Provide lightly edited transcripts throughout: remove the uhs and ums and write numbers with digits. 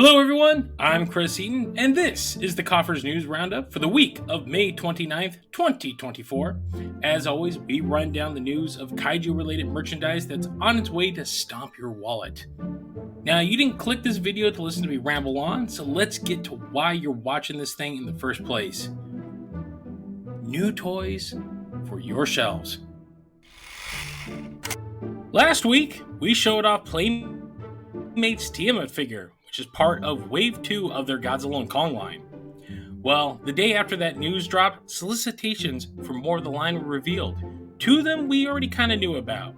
Hello everyone, I'm Chris Eaton, and this is the Koffers News Roundup for the week of May 29th, 2024. As always, we run down the news of kaiju-related merchandise that's on its way to stomp your wallet. Now, you didn't click this video to listen to me ramble on, so let's get to why you're watching this thing in the first place. New toys for your shelves. Last week, we showed off Playmates Tiamat figure, which is part of Wave 2 of their Godzilla and Kong line. Well, the day after that news dropped, solicitations for more of the line were revealed. Two of them we already kind of knew about.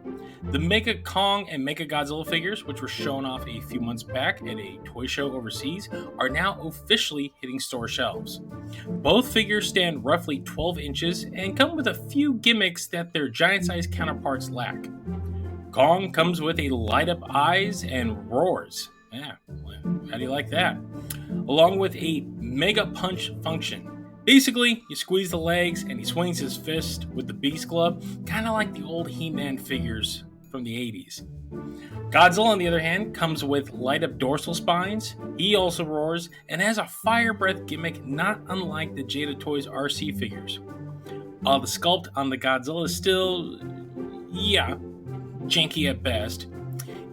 The Mecha Kong and Mechagodzilla figures, which were shown off a few months back at a toy show overseas, are now officially hitting store shelves. Both figures stand roughly 12 inches and come with a few gimmicks that their giant-sized counterparts lack. Kong comes with a light-up eyes and roars. Yeah, how do you like that? Along with a Mega Punch function. Basically, you squeeze the legs and he swings his fist with the Beast Glove, kind of like the old He-Man figures from the 80s. Godzilla, on the other hand, comes with light-up dorsal spines. He also roars and has a fire breath gimmick not unlike the Jada Toys RC figures. While the sculpt on the Godzilla is still, janky at best.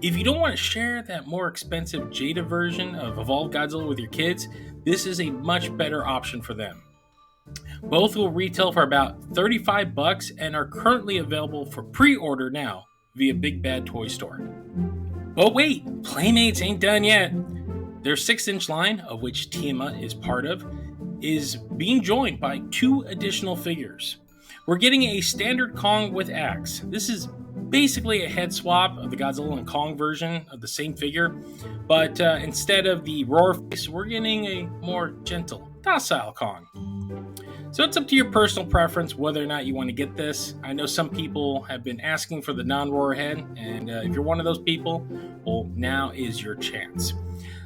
If you don't want to share that more expensive Jada version of Evolved Godzilla with your kids, this is a much better option for them. Both will retail for about $35 and are currently available for pre-order now via Big Bad Toy Store. But wait, Playmates ain't done yet. Their 6-inch line, of which Tiamat is part of, is being joined by 2 additional figures. We're getting a standard Kong with axe. This is basically a head swap of the Godzilla and Kong version of the same figure, but instead of the roar face, we're getting a more gentle, docile Kong. So it's up to your personal preference whether or not you want to get this. I know some people have been asking for the non-roar head, and if you're one of those people, well, now is your chance.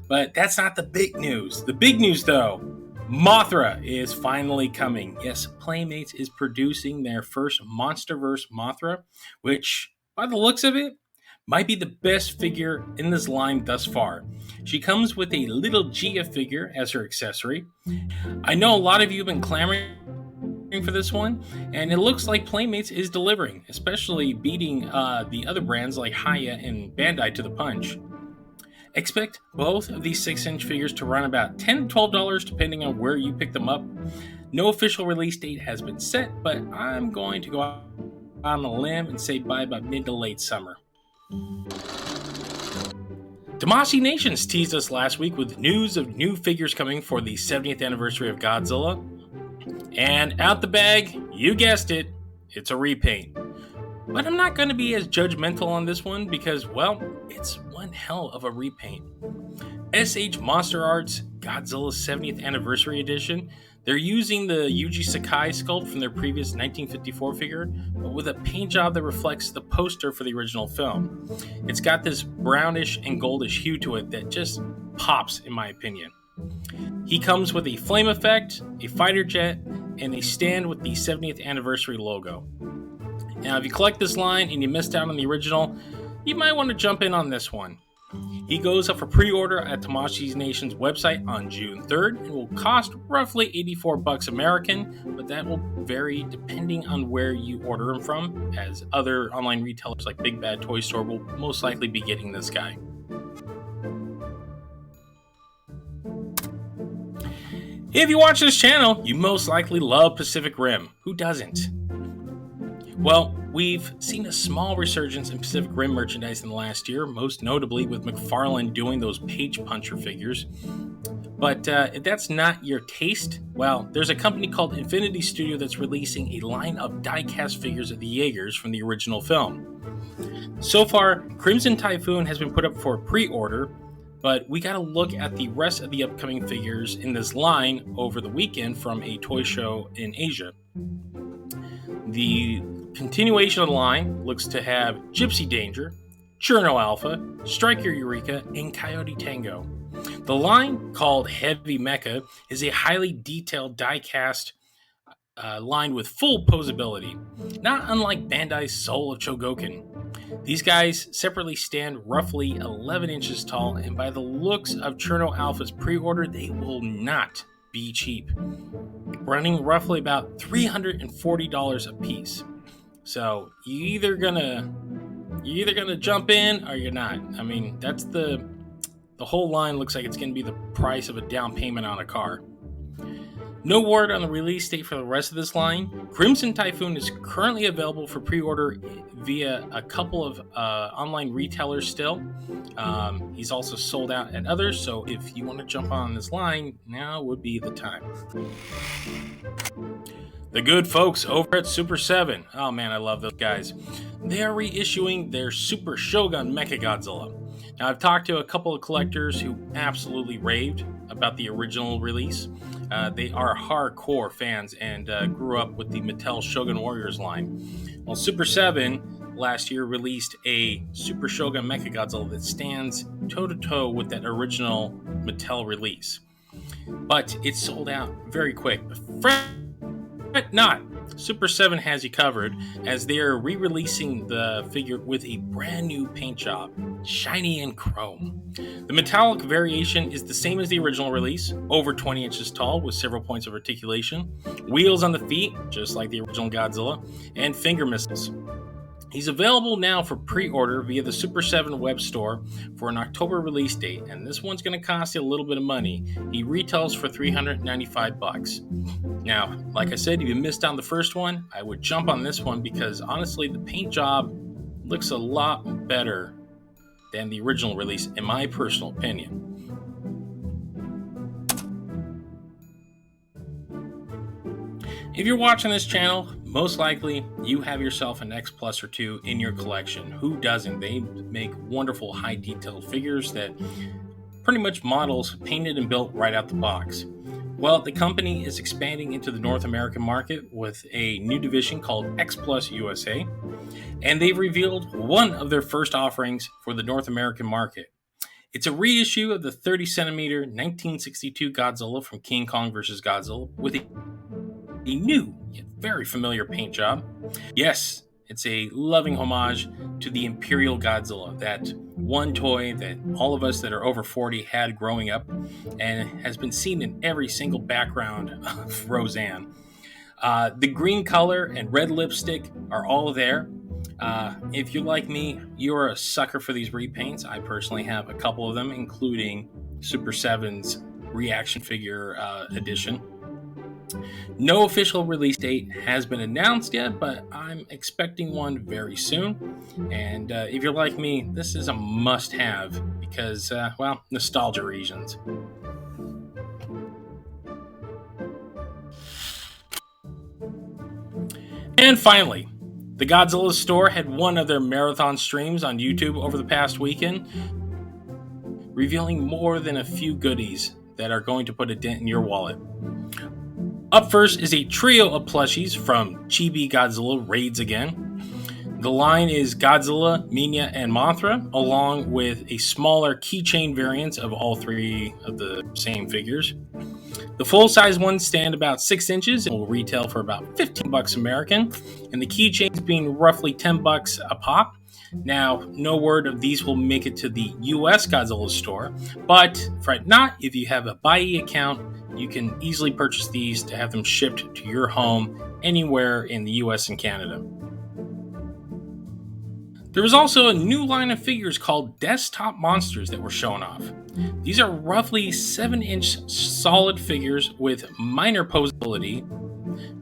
But that's not the big news. The big news, though, Mothra is finally coming. Yes, Playmates is producing their first MonsterVerse Mothra, which, by the looks of it, might be the best figure in this line thus far. She comes with a little Gia figure as her accessory. I know a lot of you have been clamoring for this one, and it looks like Playmates is delivering, especially beating the other brands like Hiya and Bandai to the punch. Expect both of these 6-inch figures to run about $10 to $12 depending on where you pick them up. No official release date has been set, but I'm going to go out on a limb and say by about mid to late summer. Tamashii Nations teased us last week with news of new figures coming for the 70th anniversary of Godzilla. And out the bag, you guessed it, it's a repaint. But I'm not going to be as judgmental on this one because, well, it's one hell of a repaint. SH Monsterarts Godzilla 70th Anniversary Edition. They're using the Yuji Sakai sculpt from their previous 1954 figure, but with a paint job that reflects the poster for the original film. It's got this brownish and goldish hue to it that just pops, in my opinion. He comes with a flame effect, a fighter jet, and a stand with the 70th Anniversary logo. Now, if you collect this line and you missed out on the original, you might want to jump in on this one. He goes up for pre-order at Tamashii Nations website on June 3rd and will cost roughly $84 American, but that will vary depending on where you order him from, as other online retailers like Big Bad Toy Store will most likely be getting this guy. If you watch this channel, you most likely love Pacific Rim. Who doesn't? Well, we've seen a small resurgence in Pacific Rim merchandise in the last year, most notably with McFarlane doing those Page Puncher figures. But if that's not your taste, well, there's a company called Infinity Studio that's releasing a line of die-cast figures of the Jaegers from the original film. So far, Crimson Typhoon has been put up for pre-order, but we got to look at the rest of the upcoming figures in this line over the weekend from a toy show in Asia. The continuation of the line looks to have Gypsy Danger, Cherno Alpha, Striker Eureka, and Coyote Tango. The line, called Heavy Mecha, is a highly detailed die-cast line with full posability, not unlike Bandai's Soul of Chogokin. These guys separately stand roughly 11 inches tall, and by the looks of Cherno Alpha's pre-order, they will not be cheap, running roughly about $340 a piece. So you're either gonna jump in or you're not. I mean, that's the whole line looks like it's gonna be the price of a down payment on a car. No word on the release date for the rest of this line. Crimson Typhoon is currently available for pre-order via a couple of online retailers still. He's also sold out at others, so if you want to jump on this line, now would be the time. The good folks over at Super 7. Oh man, I love those guys. They are reissuing their Super Shogun Mechagodzilla. Now, I've talked to a couple of collectors who absolutely raved about the original release. They are hardcore fans and grew up with the Mattel Shogun Warriors line. Well, Super 7 last year released a Super Shogun Mechagodzilla that stands toe-to-toe with that original Mattel release. But it sold out very quick. Fret not. Super 7 has you covered as they are re-releasing the figure with a brand new paint job, shiny and chrome. The metallic variation is the same as the original release, over 20 inches tall with several points of articulation, wheels on the feet, just like the original Godzilla, and finger missiles. He's available now for pre-order via the Super 7 web store for an October release date, and this one's going to cost you a little bit of money. He retails for $395. Now, like I said, if you missed on the first one, I would jump on this one because honestly, the paint job looks a lot better than the original release, in my personal opinion. If you're watching this channel, most likely you have yourself an X Plus or two in your collection. Who doesn't? They make wonderful high detailed figures that pretty much models painted and built right out the box. Well, the company is expanding into the North American market with a new division called X Plus USA, and they've revealed one of their first offerings for the North American market. It's a reissue of the 30 centimeter 1962 Godzilla from King Kong vs. Godzilla with a new yet very familiar paint job. Yes, it's a loving homage to the Imperial Godzilla, that one toy that all of us that are over 40 had growing up and has been seen in every single background of Roseanne. The green color and red lipstick are all there. If you're like me, you're a sucker for these repaints. I personally have a couple of them, including Super 7's reaction figure edition. No official release date has been announced yet, but I'm expecting one very soon. And if you're like me, this is a must-have because, nostalgia reasons. And finally, the Godzilla store had one of their marathon streams on YouTube over the past weekend, revealing more than a few goodies that are going to put a dent in your wallet. Up first is a trio of plushies from Chibi Godzilla Raids Again. The line is Godzilla, Minya, and Mothra, along with a smaller keychain variant of all three of the same figures. The full-size ones stand about 6 inches and will retail for about $15 American, and the keychains being roughly $10 a pop. Now, no word of these will make it to the US Godzilla store, but fret not, if you have a Bai account, you can easily purchase these to have them shipped to your home anywhere in the US and Canada. There was also a new line of figures called Desktop Monsters that were shown off. These are roughly 7-inch solid figures with minor posability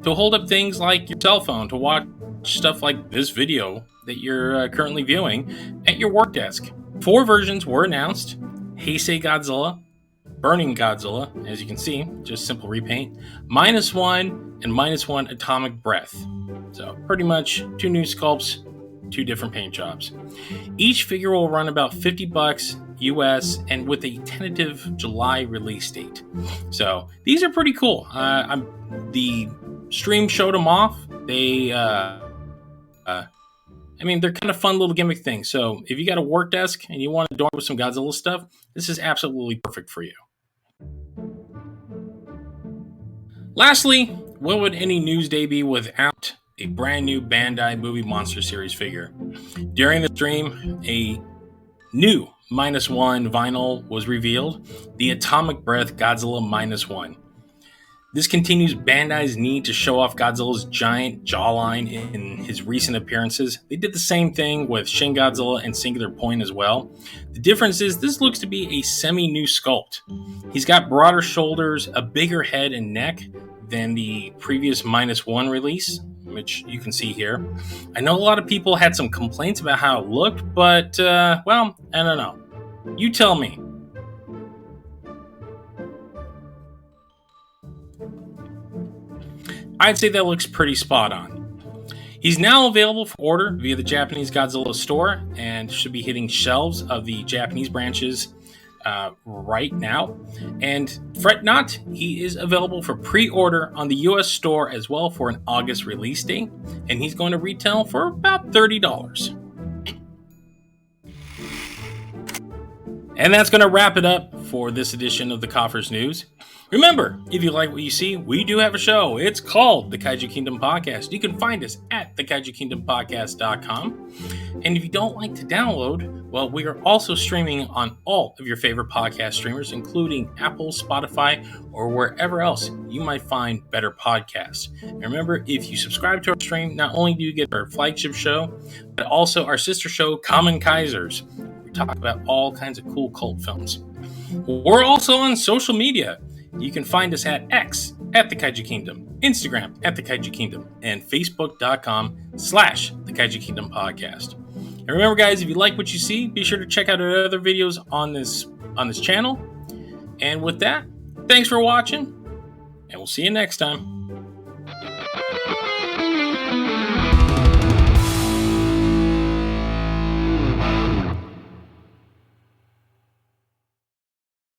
to hold up things like your cell phone to watch stuff like this video that you're currently viewing at your work desk. 4 versions were announced: Heisei Godzilla, Burning Godzilla, as you can see, just simple repaint, -1 and -1 Atomic Breath. So pretty much 2 new sculpts, 2 different paint jobs. Each figure will run about $50 US and with a tentative July release date. So these are pretty cool. The stream showed them off. They're kind of fun little gimmick things. So if you got a work desk and you want to adorn with some Godzilla stuff, this is absolutely perfect for you. Lastly, what would any news day be without a brand new Bandai Movie Monster Series figure. During the stream, a new -1 vinyl was revealed, the Atomic Breath Godzilla -1. This continues Bandai's need to show off Godzilla's giant jawline in his recent appearances. They did the same thing with Shin Godzilla and Singular Point as well. The difference is this looks to be a semi-new sculpt. He's got broader shoulders, a bigger head and neck than the previous -1 release, which you can see here. I know a lot of people had some complaints about how it looked, but, well, I don't know. You tell me. I'd say that looks pretty spot on. He's now available for order via the Japanese Godzilla store and should be hitting shelves of the Japanese branches right now. And fret not, he is available for pre-order on the US store as well for an August release date, and he's going to retail for about $30. And that's going to wrap it up for this edition of the Koffers News. Remember, if you like what you see, we do have a show. It's called The Kaiju Kingdom Podcast. You can find us at thekaijukingdompodcast.com. And if you don't like to download, well, we are also streaming on all of your favorite podcast streamers, including Apple, Spotify, or wherever else you might find better podcasts. And remember, if you subscribe to our stream, not only do you get our flagship show, but also our sister show, Common Kaisers. We talk about all kinds of cool cult films. We're also on social media. You can find us at X at The Kaiju Kingdom, Instagram at The Kaiju Kingdom, and Facebook.com/The Kaiju Kingdom Podcast. And remember, guys, if you like what you see, be sure to check out our other videos on this channel. And with that, thanks for watching, and we'll see you next time.